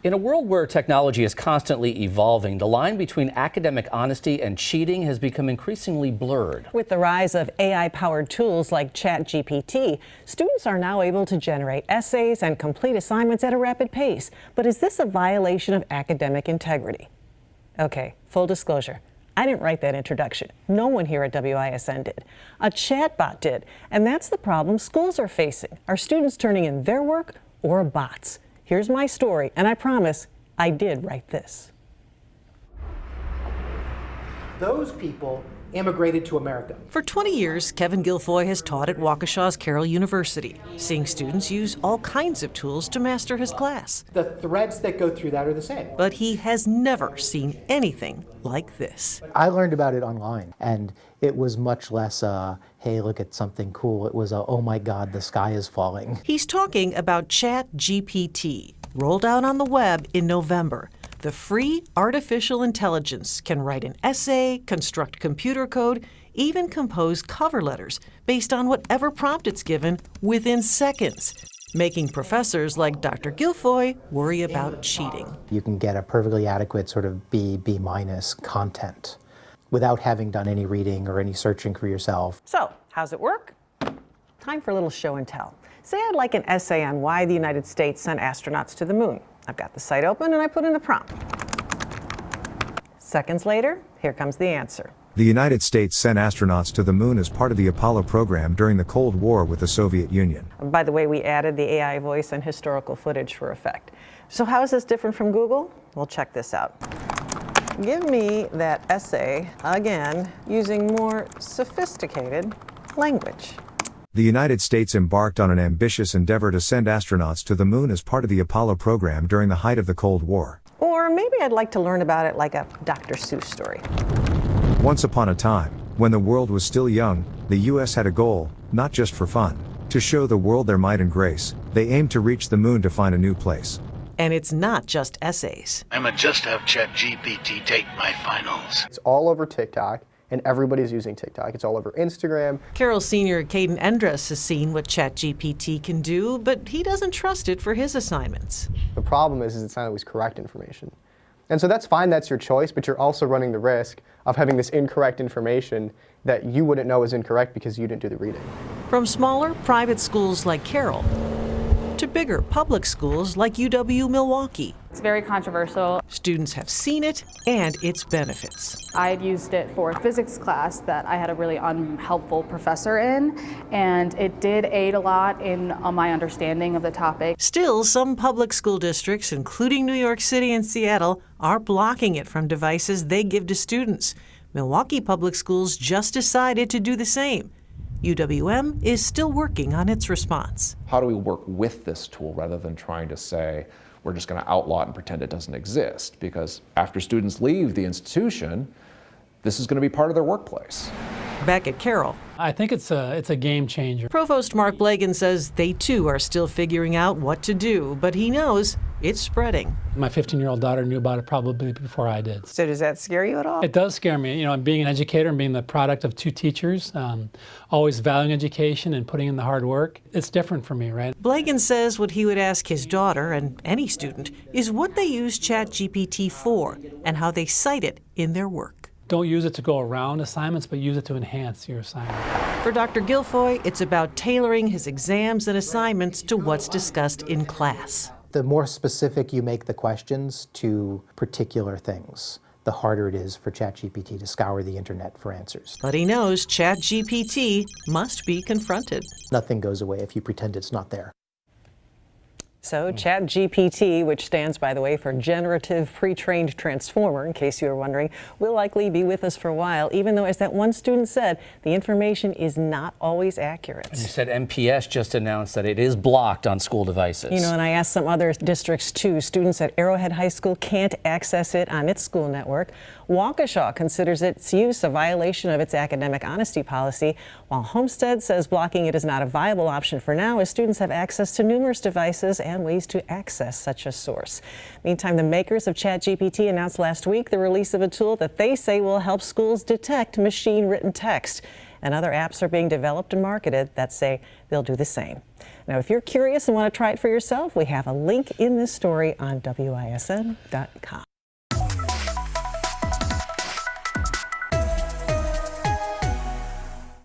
In a world where technology is constantly evolving, the line between academic honesty and cheating has become increasingly blurred. With the rise of AI-powered tools like ChatGPT, students are now able to generate essays and complete assignments at a rapid pace. But is this a violation of academic integrity? Okay, full disclosure. I didn't write that introduction. No one here at WISN did. A chatbot did. And that's the problem schools are facing. Are students turning in their work or bots? Here's my story, and I promise I did write this. Those people immigrated to America. For 20 years, Kevin Guilfoyle has taught at Waukesha's Carroll University, seeing students use all kinds of tools to master his class. The threads that go through that are the same. But he has never seen anything like this. I learned about it online, and it was much less hey, look at something cool. It was oh my God, the sky is falling. He's talking about ChatGPT, rolled out on the web in November. The free artificial intelligence can write an essay, construct computer code, even compose cover letters based on whatever prompt it's given within seconds, making professors like Dr. Guilfoyle worry about cheating. You can get a perfectly adequate sort of B minus content without having done any reading or any searching for yourself. So, how's it work? Time for a little show and tell. Say I'd like an essay on why the United States sent astronauts to the moon. I've got the site open and I put in the prompt. Seconds later, here comes the answer. The United States sent astronauts to the moon as part of the Apollo program during the Cold War with the Soviet Union. By the way, we added the AI voice and historical footage for effect. So how is this different from Google? Well, check this out. Give me that essay again using more sophisticated language. The United States embarked on an ambitious endeavor to send astronauts to the moon as part of the Apollo program during the height of the Cold War. Or maybe I'd like to learn about it like a Dr. Seuss story. Once upon a time, when the world was still young, the U.S. had a goal, not just for fun. To show the world their might and grace, they aimed to reach the moon to find a new place. And it's not just essays. I'ma just have ChatGPT take my finals. It's all over TikTok, and everybody's using TikTok. It's all over Instagram. Carroll senior Caden Endress has seen what ChatGPT can do, but he doesn't trust it for his assignments. The problem is it's not always correct information. And so that's fine, that's your choice, but you're also running the risk of having this incorrect information that you wouldn't know is incorrect because you didn't do the reading. From smaller private schools like Carroll to bigger public schools like UW-Milwaukee. It's very controversial. Students have seen it and its benefits. I had used it for a physics class that I had a really unhelpful professor in, and it did aid a lot in my understanding of the topic. Still, some public school districts, including New York City and Seattle, are blocking it from devices they give to students. Milwaukee Public Schools just decided to do the same. UWM is still working on its response. How do we work with this tool rather than trying to say, we're just going to outlaw it and pretend it doesn't exist? Because after students leave the institution, this is going to be part of their workplace. Back at Carroll, I think it's a game changer. Provost Mark Blagan says they too are still figuring out what to do, but he knows it's spreading. My 15-year-old daughter knew about it probably before I did. So does that scare you at all? It does scare me. You know, being an educator and being the product of two teachers, always valuing education and putting in the hard work, it's different for me, right? Blagan says what he would ask his daughter and any student is what they use ChatGPT for and how they cite it in their work. Don't use it to go around assignments, but use it to enhance your assignment. For Dr. Guilfoyle, it's about tailoring his exams and assignments to what's discussed in class. The more specific you make the questions to particular things, the harder it is for ChatGPT to scour the internet for answers. But he knows ChatGPT must be confronted. Nothing goes away if you pretend it's not there. So ChatGPT, which stands, by the way, for Generative Pre-trained Transformer, in case you were wondering, will likely be with us for a while, even though, as that one student said, the information is not always accurate. And you said MPS just announced that it is blocked on school devices. You know, and I asked some other districts too. Students at Arrowhead High School can't access it on its school network. Waukesha considers its use a violation of its academic honesty policy, while Homestead says blocking it is not a viable option for now, as students have access to numerous devices and ways to access such a source. Meantime, the makers of ChatGPT announced last week the release of a tool that they say will help schools detect machine-written text. and other apps are being developed and marketed that say they'll do the same. Now, if you're curious and want to try it for yourself, we have a link in this story on WISN.com.